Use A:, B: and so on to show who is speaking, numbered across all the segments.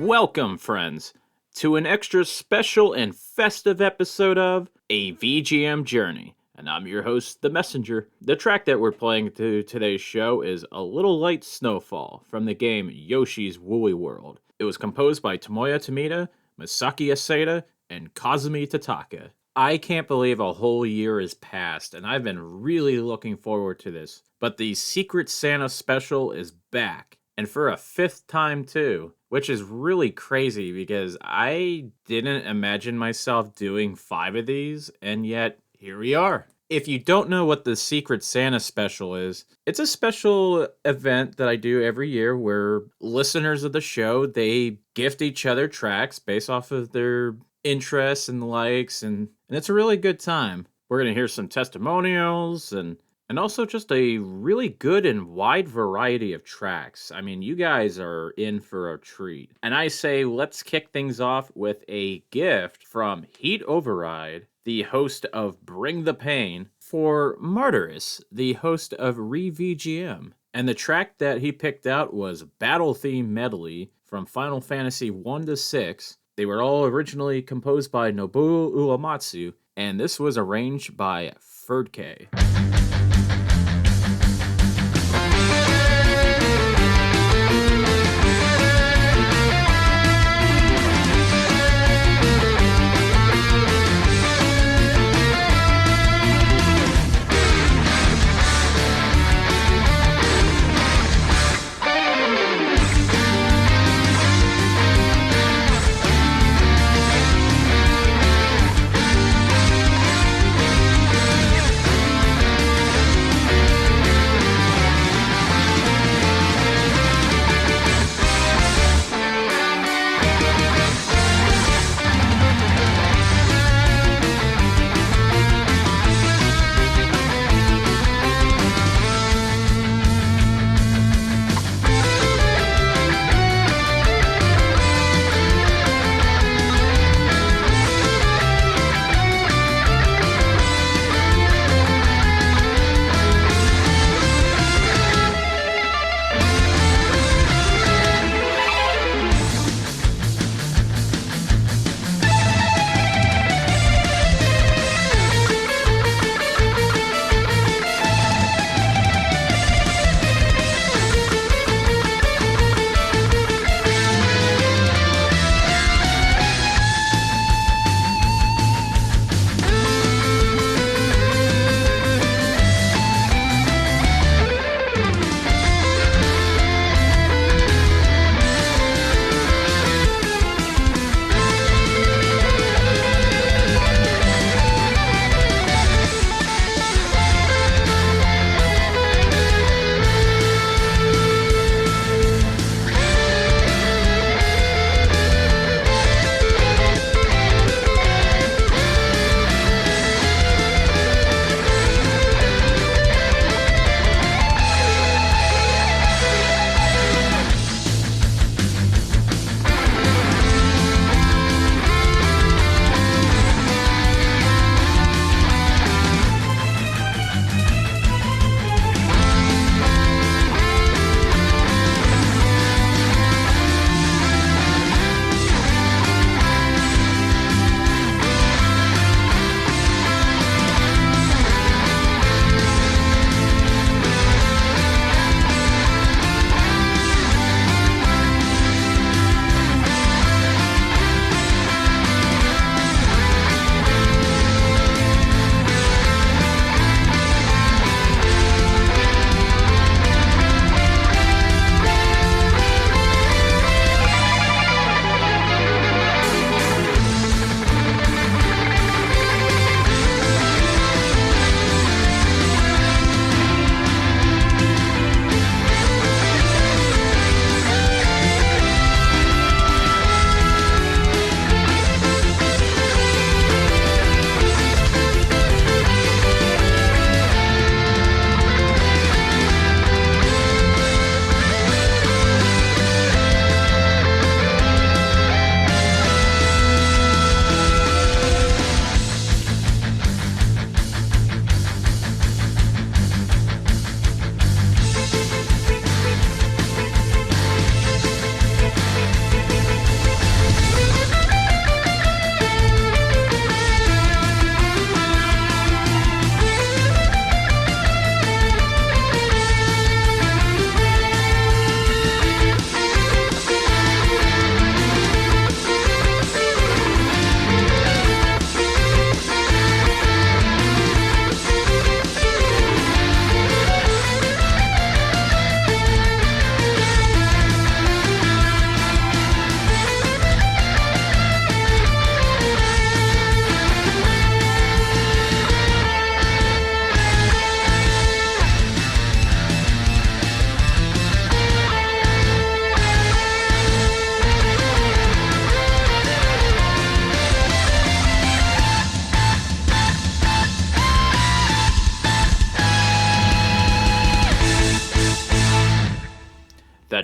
A: Welcome, friends, to an extra special and festive episode of A VGM Journey. And I'm your host, The Messenger. The track that we're playing to today's show is A Little Light Snowfall from the game Yoshi's Woolly World. It was composed by Tomoya Tomita, Masaki Asada, and Kazumi Totaka. I can't believe a whole year has passed, and I've been really looking forward to this. But the Secret Santa special is back, and for a fifth time too, which is really crazy because I didn't imagine myself doing 5 of these, and yet here we are. If you don't know what the Secret Santa special is, it's a special event that I do every year where listeners of the show, they gift each other tracks based off of their interests and likes, and it's a really good time. We're going to hear some testimonials and also just a really good and wide variety of tracks. I mean, you guys are in for a treat. And I say, let's kick things off with a gift from Heatoveride, the host of Bring the Pain, for Martyrus, the host of ReVGM. And the track that he picked out was Battle Theme Medley from Final Fantasy 1 to 6. They were all originally composed by Nobuo Uematsu, and this was arranged by Ferdk.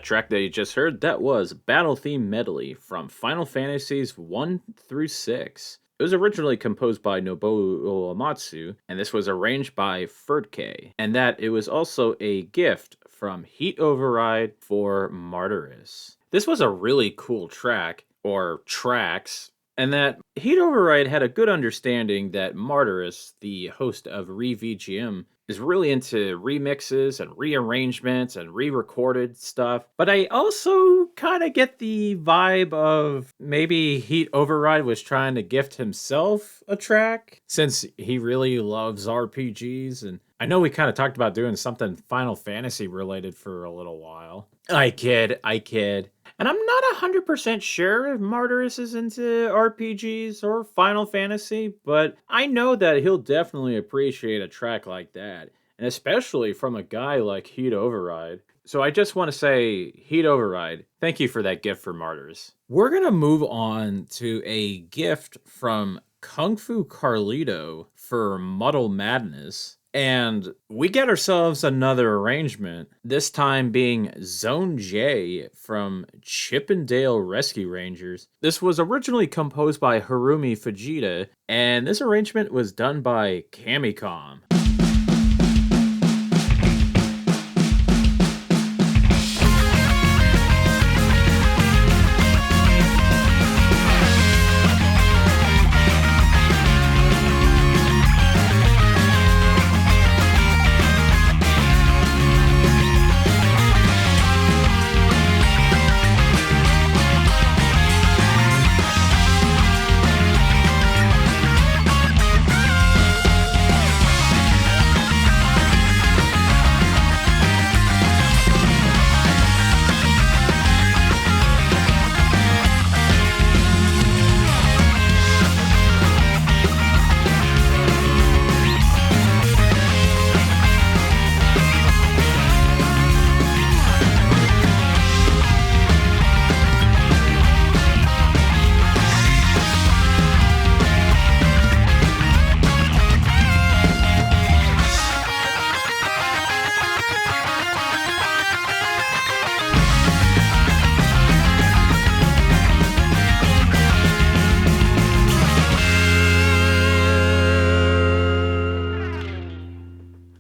A: track that you just heard, that was Battle Theme Medley from Final Fantasies 1 through 6. It was originally composed by Nobuo Uematsu, and this was arranged by Ferdk, and that it was also a gift from Heatoveride for Martyrus. This was a really cool track, or tracks, and that Heatoveride had a good understanding that Martyrus, the host of ReVGM, is really into remixes and rearrangements and re-recorded stuff. But I also kind of get the vibe of maybe Heatoveride was trying to gift himself a track, since he really loves RPGs. And I know we kind of talked about doing something Final Fantasy related for a little while. I kid. And I'm not 100% sure if Martyrus is into RPGs or Final Fantasy, but I know that he'll definitely appreciate a track like that, and especially from a guy like Heatoveride. So I just want to say, Heatoveride, thank you for that gift for Martyrus. We're going to move on to a gift from Kungfu Carlito for Muddle Madness. And we get ourselves another arrangement, this time being Zone J from Chippendale Rescue Rangers. This was originally composed by Harumi Fujita, and this arrangement was done by Camicom.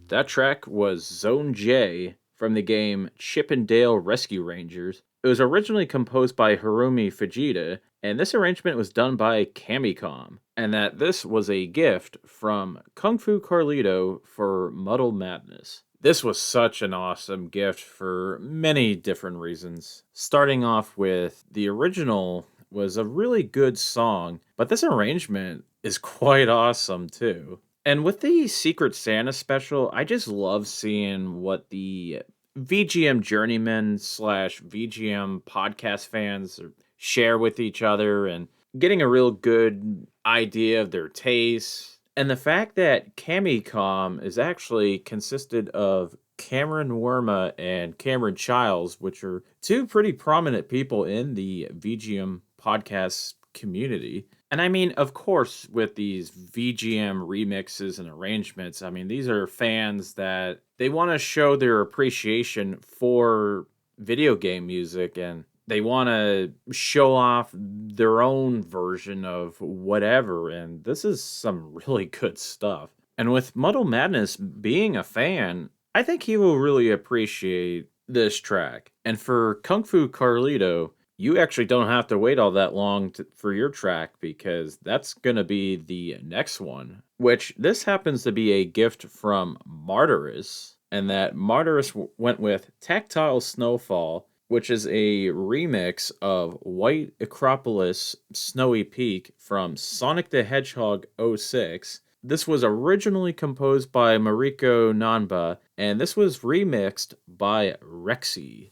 A: That track was Zone J from the game Chippendale Rescue Rangers. It was originally composed by Harumi Fujita, and this arrangement was done by Camicom, and that this was a gift from Kungfu Carlito for Muddle Madness. This was such an awesome gift for many different reasons. Starting off with, the original was a really good song, but this arrangement is quite awesome too. And with the Secret Santa special, I just love seeing what the VGM journeymen / VGM podcast fans share with each other and getting a real good idea of their tastes. And the fact that Camicom is actually consisted of Cameron Werma and Cameron Childs, which are two pretty prominent people in the VGM podcast community. And I mean, of course, with these VGM remixes and arrangements, I mean, these are fans that they want to show their appreciation for video game music, and they want to show off their own version of whatever. And this is some really good stuff. And with Muddle Madness being a fan, I think he will really appreciate this track. And for Kungfu Carlito, you actually don't have to wait all that long for your track, because that's going to be the next one, which this happens to be a gift from Martyrus, and that Martyrus went with Tactile Snowfall, which is a remix of White Acropolis Snowy Peak from Sonic the Hedgehog 06. This was originally composed by Mariko Nanba, and this was remixed by Rexy.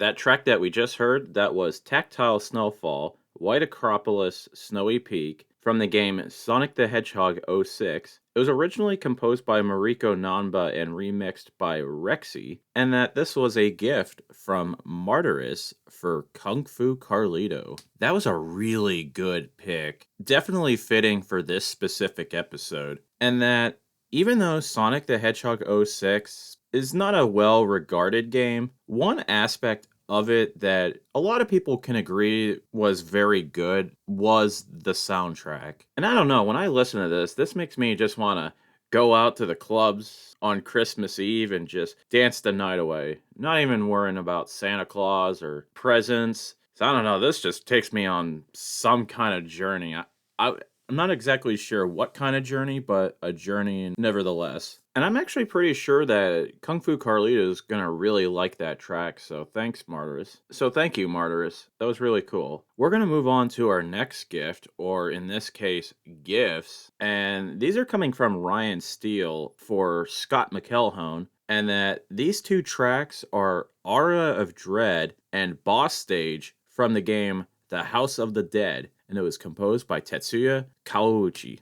A: That track that we just heard, that was Tactile Snowfall, White Acropolis, Snowy Peak, from the game Sonic the Hedgehog 06. It was originally composed by Mariko, Nanba and remixed by Rexy, and that this was a gift from Martyrus for Kungfu Carlito. That was a really good pick, definitely fitting for this specific episode, and that even though Sonic the Hedgehog 06 is not a well-regarded game, one aspect of it that a lot of people can agree was very good was the soundtrack. And I don't know, when I listen to this makes me just want to go out to the clubs on Christmas Eve and just dance the night away. Not even worrying about Santa Claus or presents. So I don't know, this just takes me on some kind of journey. I'm not exactly sure what kind of journey, but a journey nevertheless. And I'm actually pretty sure that Kung Fu Carlito is going to really like that track, so thanks, Martyrus. So thank you, Martyrus. That was really cool. We're going to move on to our next gift, or in this case, gifts. And these are coming from Ryan Steele for Scott McElhone. And that these two tracks are Aura of Dread and Boss Stage from the game The House of the Dead. And it was composed by Tetsuya Kawauchi.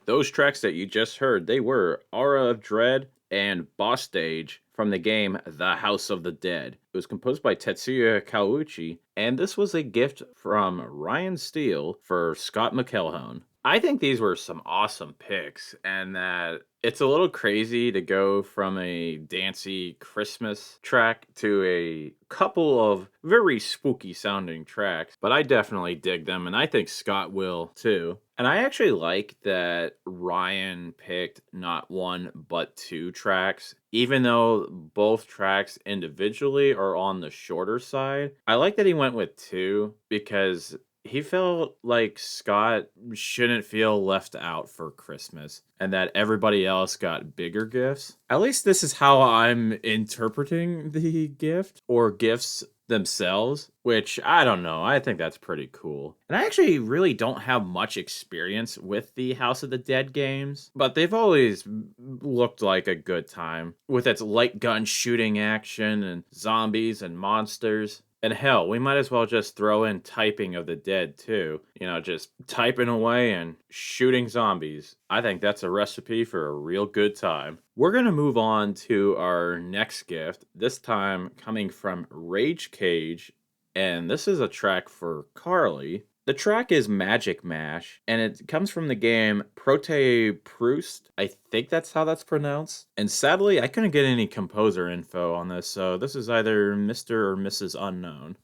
A: Those tracks that you just heard, they were Aura of Dread and Boss Stage from the game The House of the Dead. It was composed by Tetsuya Kawauchi, and this was a gift from Ryan Steele for Scott McElhone. I think these were some awesome picks, and that it's a little crazy to go from a dancey Christmas track to a couple of very spooky sounding tracks, but I definitely dig them, and I think Scott will too. And I actually like that Ryan picked not one but two tracks, even though both tracks individually are on the shorter side. I like that he went with two because he felt like Scott shouldn't feel left out for Christmas and that everybody else got bigger gifts. At least this is how I'm interpreting the gift or gifts themselves, which I don't know. I think that's pretty cool. And I actually really don't have much experience with the House of the Dead games, but they've always looked like a good time with its light gun shooting action and zombies and monsters. And hell, we might as well just throw in typing of the dead too. You know, just typing away and shooting zombies. I think that's a recipe for a real good time. We're going to move on to our next gift, this time coming from Rayjkayj, and this is a track for Carly. The track is Magic Mash, and it comes from the game Prote Pruste. I think that's how that's pronounced. And sadly, I couldn't get any composer info on this, so this is either Mr. or Mrs. Unknown.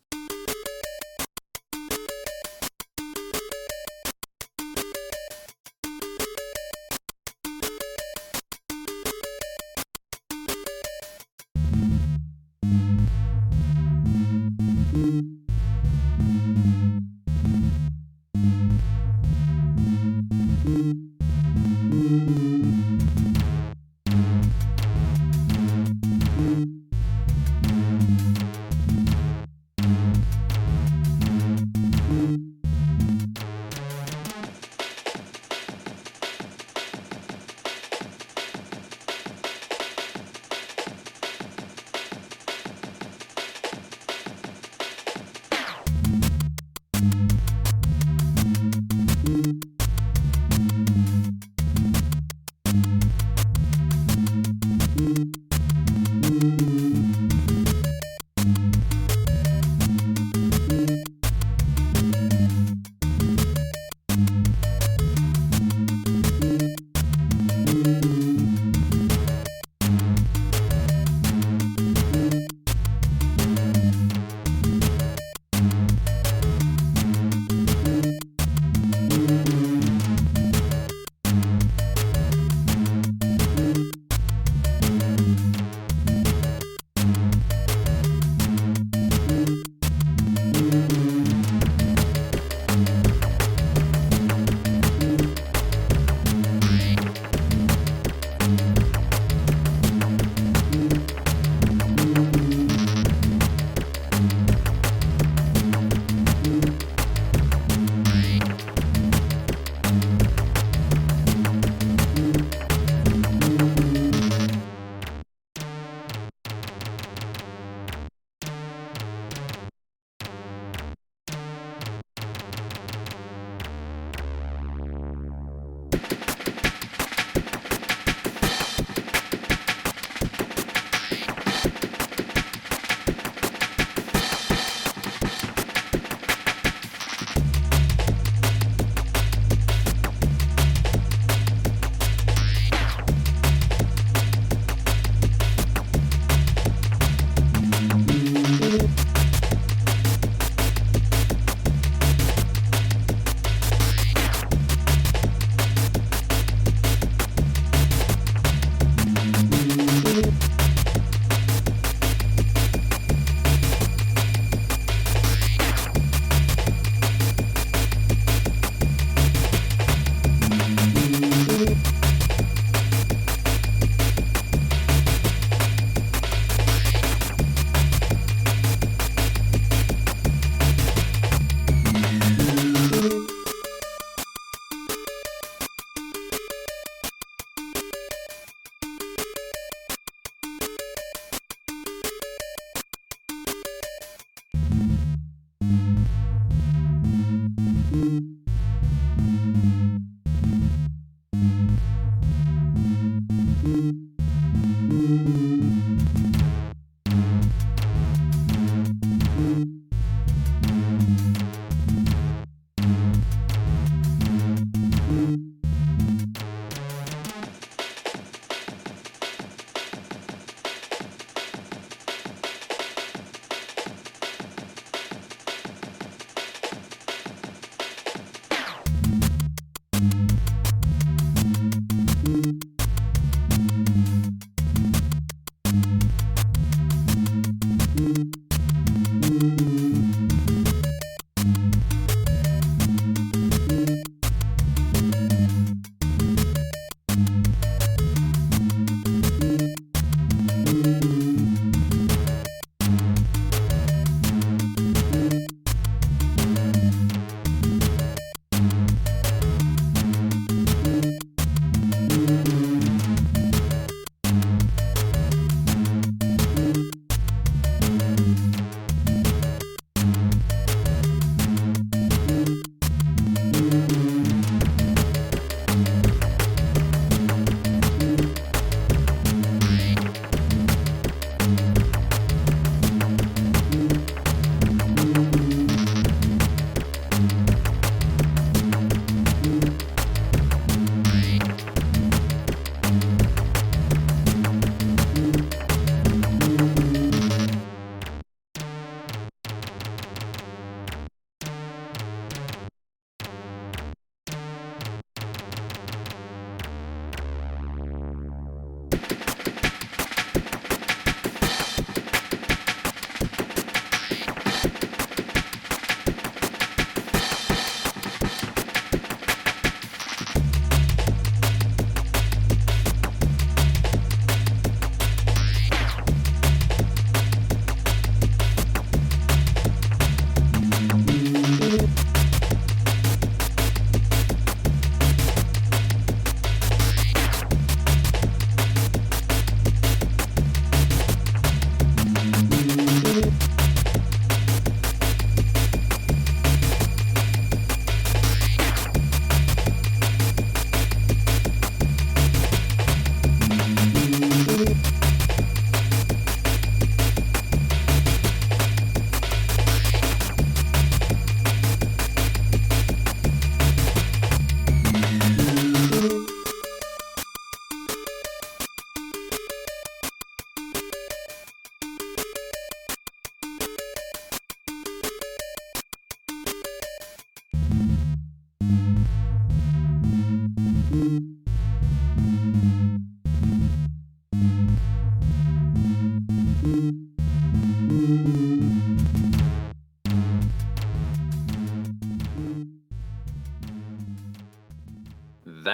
A: That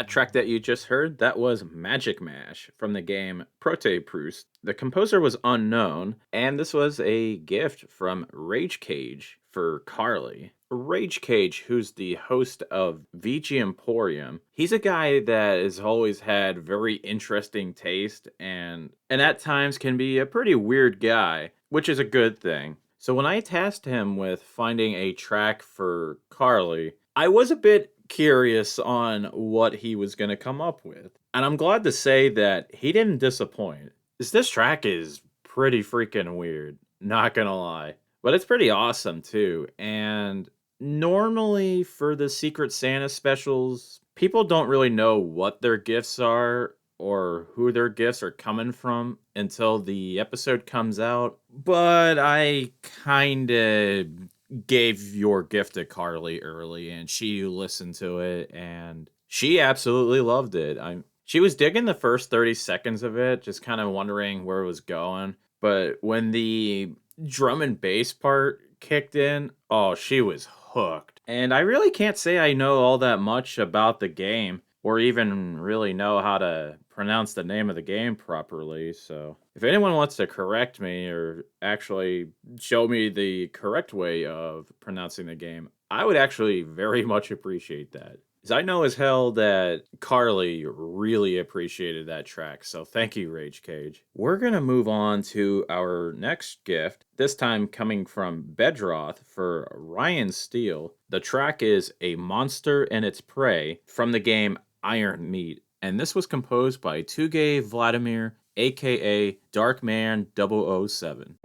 A: track that you just heard, that was Magic Mash from the game Prote Pruste. The composer was unknown, and this was a gift from Rayjkayj for Carly. Rayjkayj, who's the host of VG Emporium, he's a guy that has always had very interesting taste and at times can be a pretty weird guy, which is a good thing. So when I tasked him with finding a track for Carly, I was a bit curious on what he was going to come up with. And I'm glad to say that he didn't disappoint. This track is pretty freaking weird, not gonna lie. But it's pretty awesome too. And normally for the Secret Santa specials, people don't really know what their gifts are or who their gifts are coming from until the episode comes out. But I kind of gave your gift to Carly early and she listened to it and she absolutely loved it. She was digging the first 30 seconds of it, just kind of wondering where it was going. But when the drum and bass part kicked in, oh, she was hooked. And I really can't say I know all that much about the game or even really know how to pronounce the name of the game properly. So if anyone wants to correct me or actually show me the correct way of pronouncing the game, I would actually very much appreciate that. Because I know as hell that Carly really appreciated that track, so thank you, Rayjkayj. We're going to move on to our next gift, this time coming from Bedroth for Ryan Steele. The track is A Monster and Its Prey from the game Iron Meat, and this was composed by Tugay Vladimir, aka Darkman 007.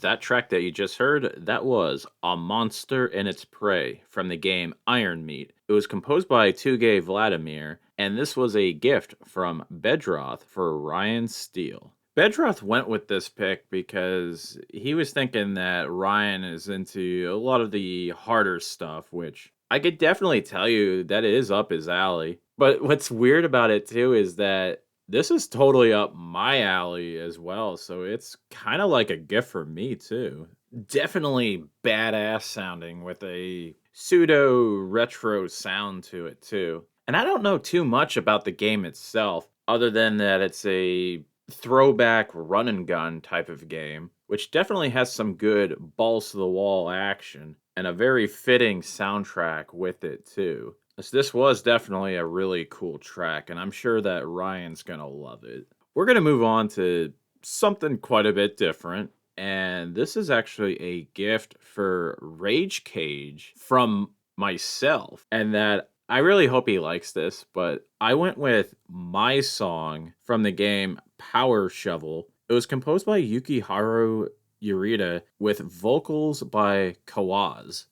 A: That track that you just heard, that was A Monster and Its Prey from the game Iron Meat. It was composed by Tugay Vladimir, and this was a gift from Bedroth for Ryan Steele. Bedroth went with this pick because he was thinking that Ryan is into a lot of the harder stuff, which I could definitely tell you that is up his alley. But what's weird about it too is that this is totally up my alley as well, so it's kind of like a gift for me too. Definitely badass sounding with a pseudo retro sound to it too. And I don't know too much about the game itself, other than that it's a throwback run and gun type of game, which definitely has some good balls to the wall action and a very fitting soundtrack with it too. This was definitely a really cool track, and I'm sure that Ryan's gonna love it. We're gonna move on to something quite a bit different, and this is actually a gift for Rayjkayj from myself, and that I really hope he likes this, but I went with my song from the game Power Shovel. It was composed by Yukiharu Yurita with vocals by Kawauchi.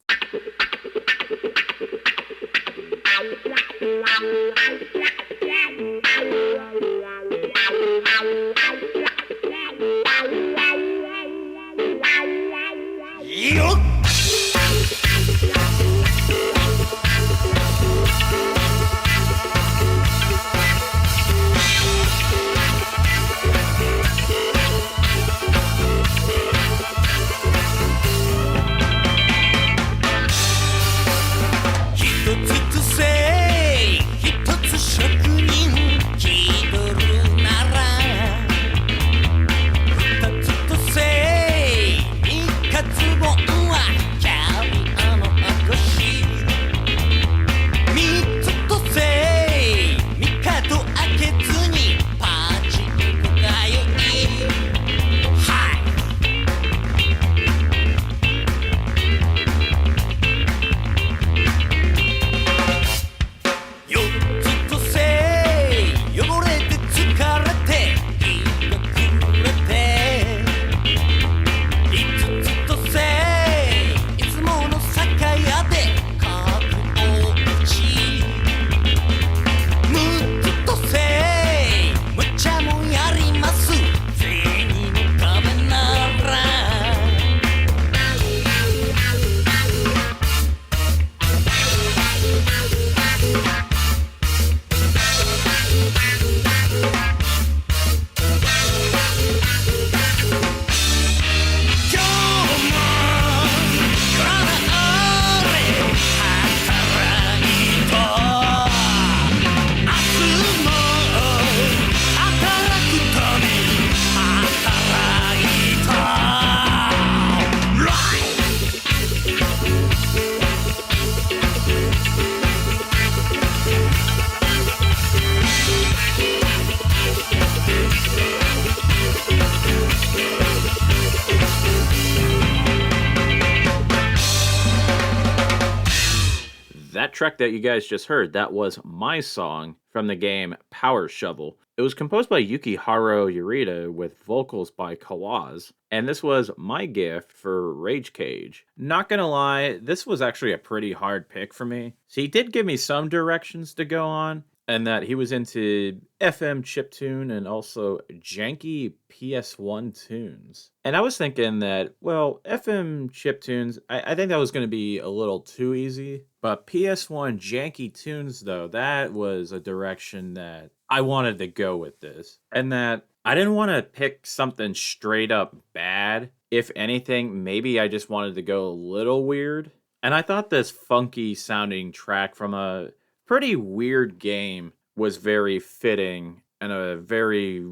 A: That track that you guys just heard, that was my song from the game Power Shovel. It was composed by Yukiharu Yurita with vocals by Kawauchi, and this was my gift for Rayjkayj. Not gonna lie, this was actually a pretty hard pick for me. So he did give me some directions to go on, and that he was into FM chiptune and also janky PS1 tunes. And I was thinking that, well, FM chiptunes, I think that was going to be a little too easy. But PS1 janky tunes, though, that was a direction that I wanted to go with this. And that I didn't want to pick something straight up bad. If anything, maybe I just wanted to go a little weird. And I thought this funky sounding track from a pretty weird game was very fitting and a very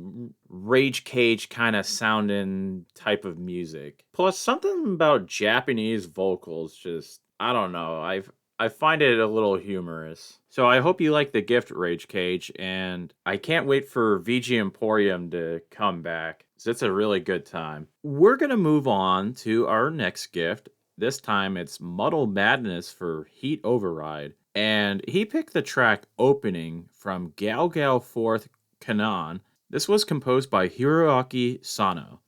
A: Rayjkayj kind of sounding type of music. Plus, something about Japanese vocals just, I don't know, I find it a little humorous. So I hope you like the gift, Rayjkayj, and I can't wait for VG Emporium to come back. It's a really good time. We're going to move on to our next gift. This time it's Muddle Madness for Heatoveride. And he picked the track Opening from Gal Gal 4th Kanon. This was composed by Hiroaki Sano.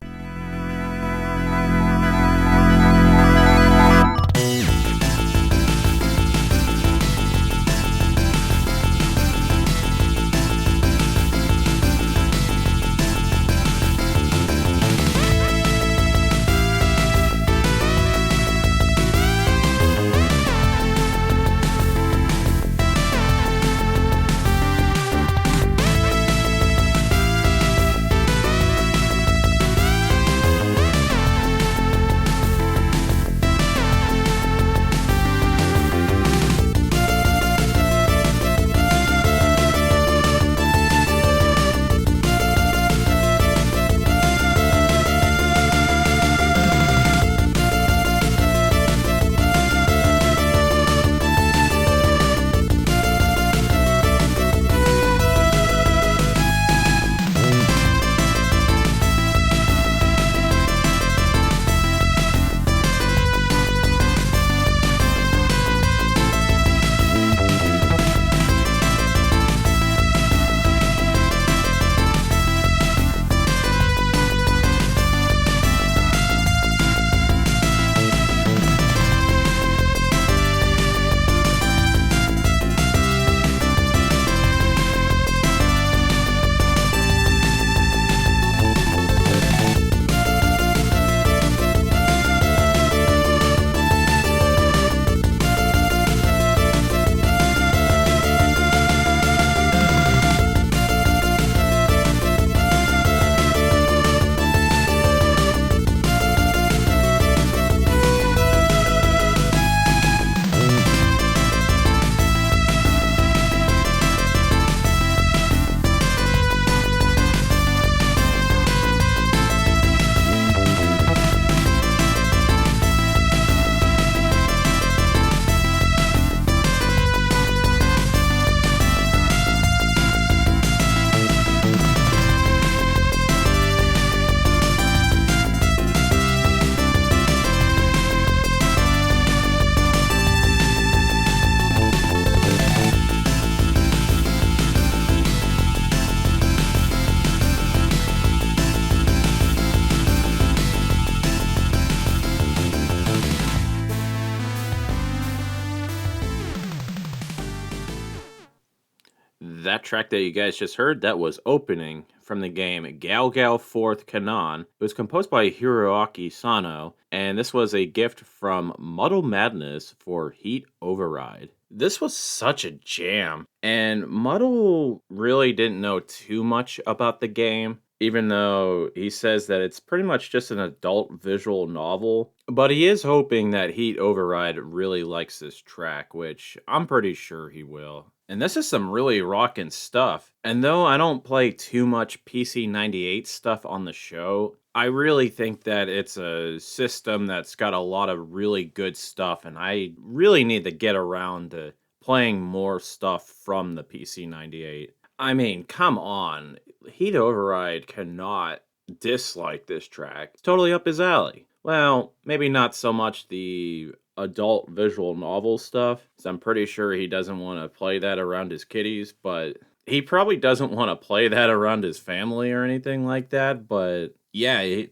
A: That track that you guys just heard, that was Opening from the game Gal Gal 4th Kanon. It was composed by Hiroaki Sano, and this was a gift from Muddle Madness for Heatoveride. This was such a jam, and Muddle really didn't know too much about the game, even though he says that it's pretty much just an adult visual novel. But he is hoping that Heatoveride really likes this track, which I'm pretty sure he will. And this is some really rockin' stuff. And though I don't play too much PC 98 stuff on the show, I really think that it's a system that's got a lot of really good stuff, and I really need to get around to playing more stuff from the PC 98. I mean, come on. Heat Override cannot dislike this track. It's totally up his alley. Well, maybe not so much the adult visual novel stuff, 'cause I'm pretty sure he doesn't want to play that around his kiddies, but he probably doesn't want to play that around his family or anything like that, but yeah,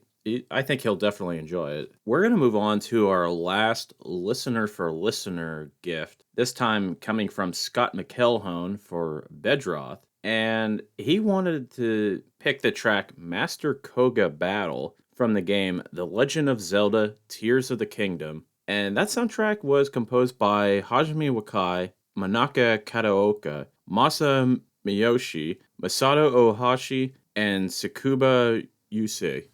A: I think he'll definitely enjoy it. We're going to move on to our last listener for listener gift, this time coming from Scott McElhone for Bedroth. And he wanted to pick the track Master Koga Battle from the game The Legend of Zelda Tears of the Kingdom. And that soundtrack was composed by Hajime Wakai, Manaka Kataoka, Masa Miyoshi, Masato Ohashi, and Tsukuba Yusei.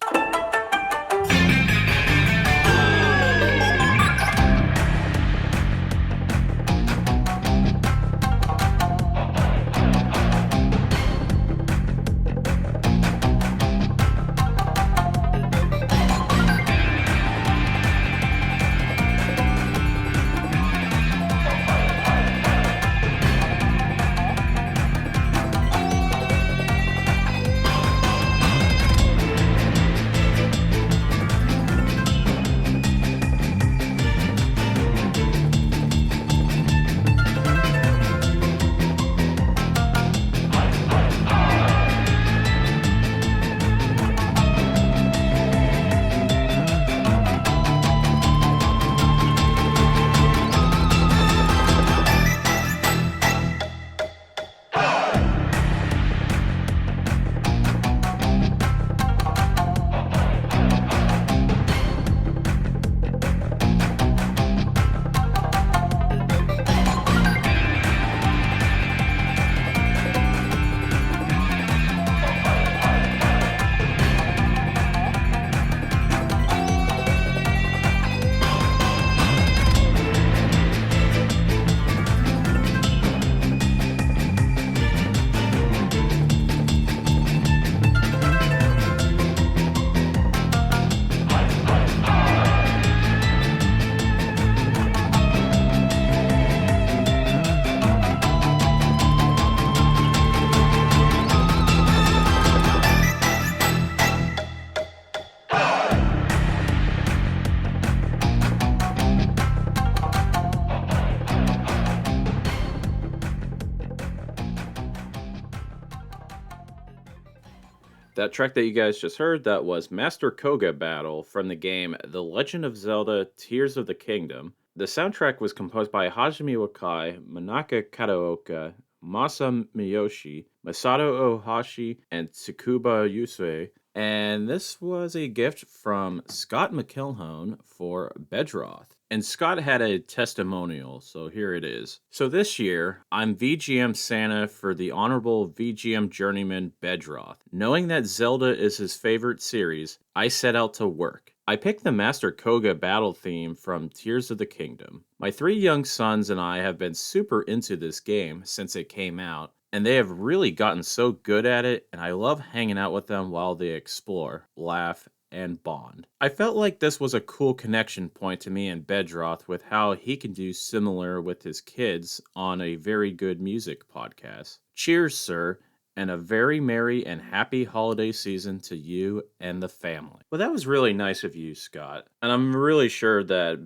A: That track that you guys just heard, that was Master Koga Battle from the game The Legend of Zelda Tears of the Kingdom. The soundtrack was composed by Hajime Wakai, Manaka Kataoka, Masa Miyoshi, Masato Ohashi, and Tsukuba Yusei. And this was a gift from Scott McElhone for Bedroth. And Scott had a testimonial, so here it is. So this year, I'm VGM Santa for the Honorable VGM Journeyman Bedroth. Knowing that Zelda is his favorite series, I set out to work. I picked the Master Koga battle theme from Tears of the Kingdom. My 3 young sons and I have been super into this game since it came out, and they have really gotten so good at it, and I love hanging out with them while they explore, laugh, and bond. I felt like this was a cool connection point to me and Bedroth with how he can do similar with his kids on a very good music podcast. Cheers, sir, and a very merry and happy holiday season to you and the family. Well, that was really nice of you, Scott, and I'm really sure that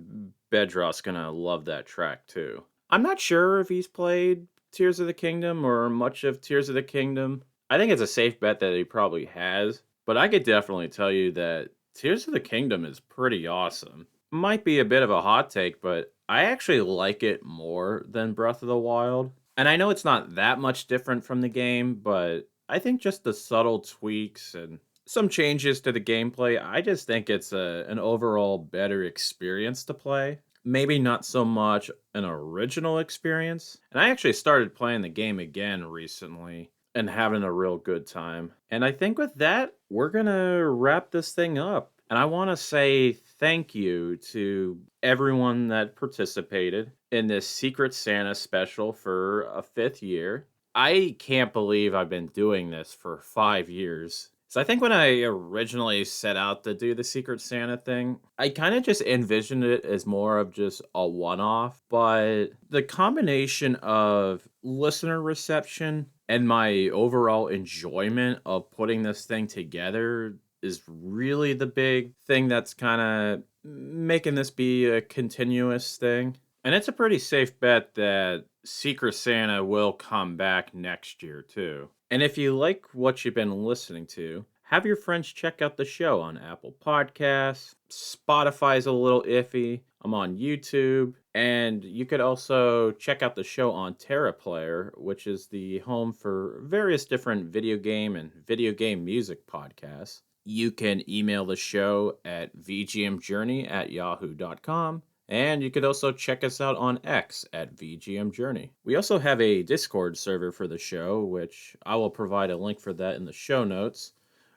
A: Bedroth's gonna love that track too. I'm not sure if he's played Tears of the Kingdom or much of Tears of the Kingdom. I think it's a safe bet that he probably has, but I could definitely tell you that Tears of the Kingdom is pretty awesome. Might be a bit of a hot take, but I actually like it more than Breath of the Wild. And I know it's not that much different from the game, but I think just the subtle tweaks and some changes to the gameplay, I just think it's an overall better experience to play. Maybe not so much an original experience. And I actually started playing the game again recently and having a real good time. And I think with that, we're going to wrap this thing up. And I want to say thank you to everyone that participated in this Secret Santa special for a fifth year. I can't believe I've been doing this for 5 years. So I think when I originally set out to do the Secret Santa thing, I kind of just envisioned it as more of just a one off. But the combination of listener reception and my overall enjoyment of putting this thing together is really the big thing that's kind of making this be a continuous thing. And it's a pretty safe bet that Secret Santa will come back next year, too. And if you like what you've been listening to, have your friends check out the show on Apple Podcasts. Spotify's a little iffy. I'm on YouTube. And you could also check out the show on TerraPlayer, which is the home for various different video game and video game music podcasts. You can email the show at vgmjourney@yahoo.com. And you could also check us out on X at VGM Journey. We also have a Discord server for the show, which I will provide a link for that in the show notes,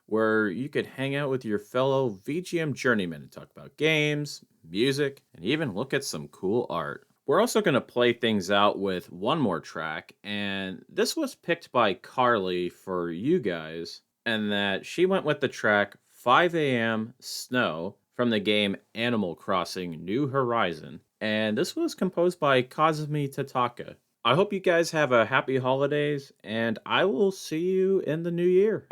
A: where you could hang out with your fellow VGM journeymen and talk about games, music, and even look at some cool art. We're also going to play things out with one more track, and this was picked by Carly for you guys, and that she went with the track 5 a.m. Snow from the game Animal Crossing New Horizon, and this was composed by Kazumi Totaka. I hope you guys have a happy holidays, and I will see you in the new year.